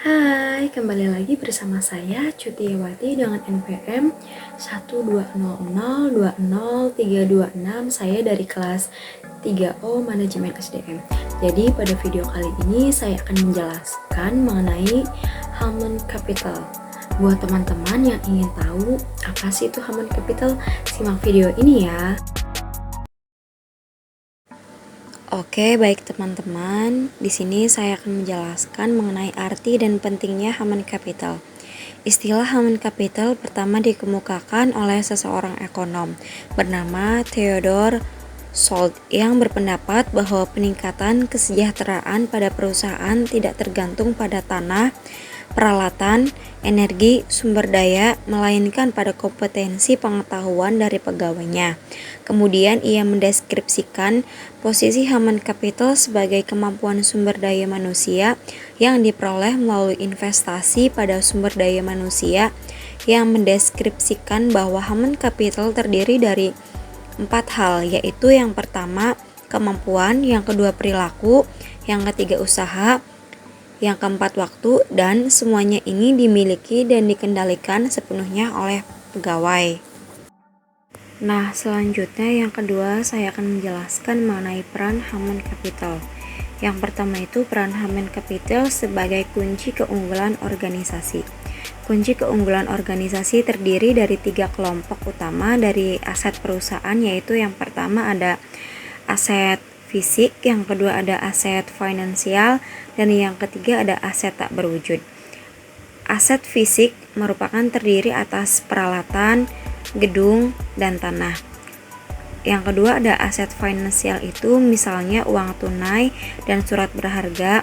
Hai, kembali lagi bersama saya Cutiawati dengan NPM 120020326. Saya dari kelas 3O Manajemen SDM. Jadi pada video kali ini saya akan menjelaskan mengenai Human Capital. Buat teman-teman yang ingin tahu apa sih itu Human Capital, simak video ini ya. Oke, baik teman-teman. Di sini saya akan menjelaskan mengenai arti dan pentingnya human capital. Istilah human capital pertama dikemukakan oleh seseorang ekonom bernama Theodore Salt yang berpendapat bahwa peningkatan kesejahteraan pada perusahaan tidak tergantung pada tanah, peralatan, energi, sumber daya, melainkan pada kompetensi pengetahuan dari pegawainya. Kemudian ia mendeskripsikan posisi human capital sebagai kemampuan sumber daya manusia yang diperoleh melalui investasi pada sumber daya manusia, yang mendeskripsikan bahwa human capital terdiri dari 4 hal, yaitu yang pertama kemampuan, yang kedua perilaku, yang ketiga usaha, yang keempat waktu, dan semuanya ini dimiliki dan dikendalikan sepenuhnya oleh pegawai. Nah, selanjutnya yang kedua saya akan menjelaskan mengenai peran human capital. Yang pertama itu peran human capital sebagai kunci keunggulan organisasi. Kunci keunggulan organisasi terdiri dari 3 kelompok utama dari aset perusahaan, yaitu yang pertama ada aset fisik, yang kedua ada aset finansial, dan yang ketiga ada aset tak berwujud. Aset fisik merupakan terdiri atas peralatan, gedung, dan tanah. Yang kedua ada aset finansial, itu misalnya uang tunai dan surat berharga.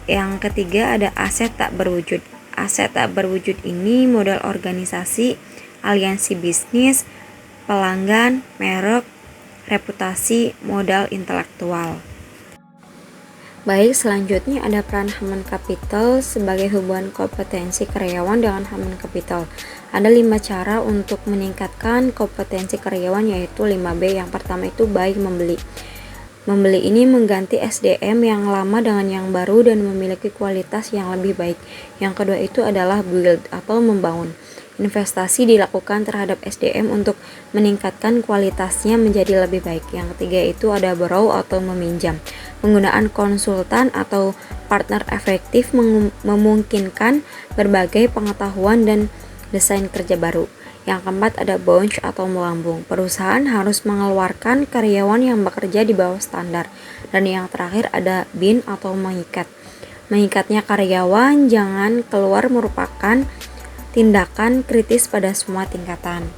Yang ketiga ada aset tak berwujud. Aset tak berwujud ini modal organisasi, aliansi bisnis, pelanggan, merek, reputasi, modal intelektual. Baik, selanjutnya ada peran human capital sebagai hubungan kompetensi karyawan dengan human capital. Ada 5 cara untuk meningkatkan kompetensi karyawan, yaitu 5B. Yang pertama itu baik membeli. Membeli ini mengganti SDM yang lama dengan yang baru dan memiliki kualitas yang lebih baik. Yang kedua itu adalah build atau membangun. Investasi dilakukan terhadap SDM untuk meningkatkan kualitasnya menjadi lebih baik. Yang ketiga itu ada borrow atau meminjam. Penggunaan konsultan atau partner efektif memungkinkan berbagai pengetahuan dan desain kerja baru. Yang keempat ada bounce atau melambung. Perusahaan harus mengeluarkan karyawan yang bekerja di bawah standar. Dan yang terakhir ada bin atau mengikat. Mengikatnya karyawan jangan keluar merupakan tindakan kritis pada semua tingkatan.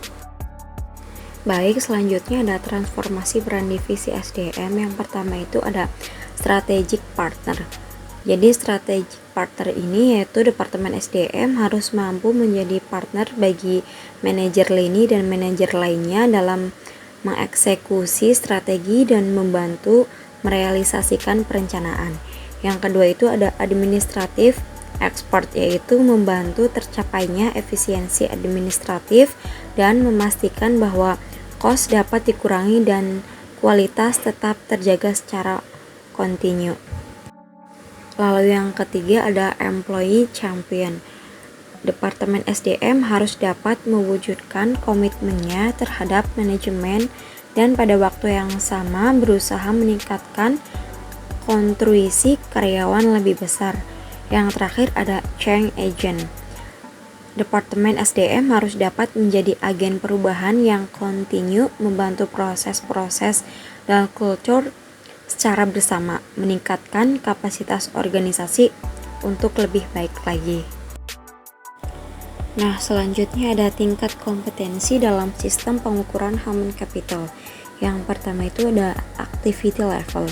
Baik, selanjutnya ada transformasi peran divisi SDM. Yang pertama itu ada strategic partner. Jadi strategic partner ini yaitu Departemen SDM harus mampu menjadi partner bagi manajer lini dan manajer lainnya dalam mengeksekusi strategi dan membantu merealisasikan perencanaan. Yang kedua itu ada administratif expert, yaitu membantu tercapainya efisiensi administratif dan memastikan bahwa kos dapat dikurangi dan kualitas tetap terjaga secara kontinu. Lalu yang ketiga ada employee champion. Departemen SDM harus dapat mewujudkan komitmennya terhadap manajemen dan pada waktu yang sama berusaha meningkatkan kontribusi karyawan lebih besar. Yang terakhir ada change agent. Departemen SDM harus dapat menjadi agen perubahan yang kontinu, membantu proses-proses dan kultur secara bersama, meningkatkan kapasitas organisasi untuk lebih baik lagi. Nah, selanjutnya ada tingkat kompetensi dalam sistem pengukuran human capital. Yang pertama itu ada activity level.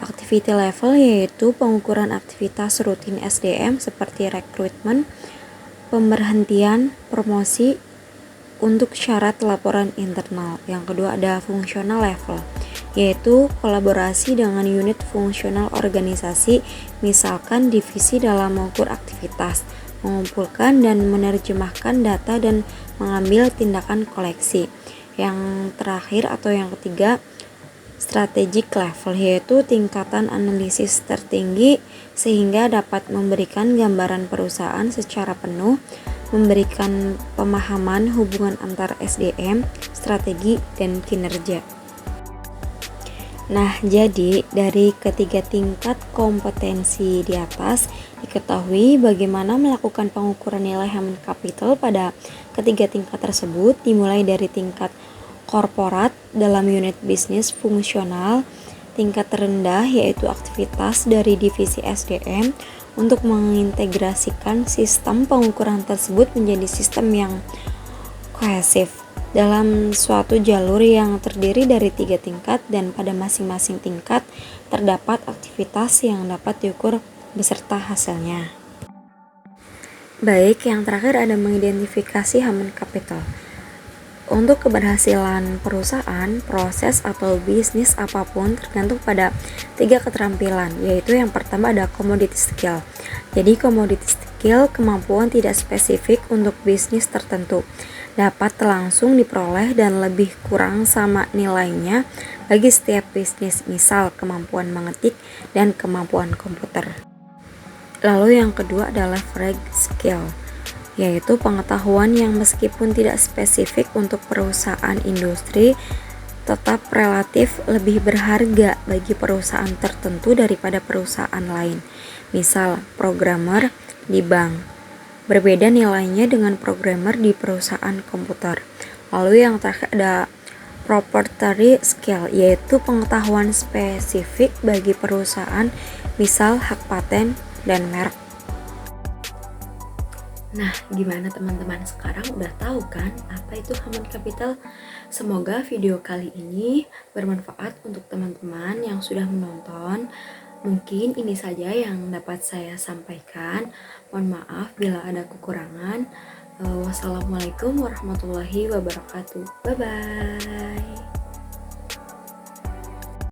Activity level yaitu pengukuran aktivitas rutin SDM seperti rekrutmen, pemberhentian, promosi untuk syarat laporan internal. Yang kedua ada functional level, yaitu kolaborasi dengan unit fungsional organisasi, misalkan divisi dalam mengukur aktivitas, mengumpulkan dan menerjemahkan data dan mengambil tindakan koleksi. Yang terakhir atau yang ketiga strategic level, yaitu tingkatan analisis tertinggi sehingga dapat memberikan gambaran perusahaan secara penuh, memberikan pemahaman hubungan antar SDM, strategi, dan kinerja. Nah, jadi dari ketiga tingkat kompetensi di atas, diketahui bagaimana melakukan pengukuran nilai human capital pada ketiga tingkat tersebut, dimulai dari tingkat korporat dalam unit bisnis fungsional, tingkat terendah yaitu aktivitas dari divisi SDM untuk mengintegrasikan sistem pengukuran tersebut menjadi sistem yang kohesif dalam suatu jalur yang terdiri dari 3 tingkat, dan pada masing-masing tingkat terdapat aktivitas yang dapat diukur beserta hasilnya. Baik, yang terakhir ada mengidentifikasi human capital. Untuk keberhasilan perusahaan, proses atau bisnis apapun tergantung pada 3 keterampilan, yaitu yang pertama ada commodity skill. Jadi commodity skill kemampuan tidak spesifik untuk bisnis tertentu, dapat langsung diperoleh dan lebih kurang sama nilainya bagi setiap bisnis, misal kemampuan mengetik dan kemampuan komputer. Lalu yang kedua adalah leverage skill, yaitu pengetahuan yang meskipun tidak spesifik untuk perusahaan industri, tetap relatif lebih berharga bagi perusahaan tertentu daripada perusahaan lain. Misal, programmer di bank berbeda nilainya dengan programmer di perusahaan komputer. Lalu yang terakhir ada proprietary skill, yaitu pengetahuan spesifik bagi perusahaan, misal hak paten dan merek. Nah, gimana teman-teman? Sekarang udah tahu kan apa itu human capital? Semoga video kali ini bermanfaat untuk teman-teman yang sudah menonton. Mungkin ini saja yang dapat saya sampaikan. Mohon maaf bila ada kekurangan. Wassalamualaikum warahmatullahi wabarakatuh. Bye-bye.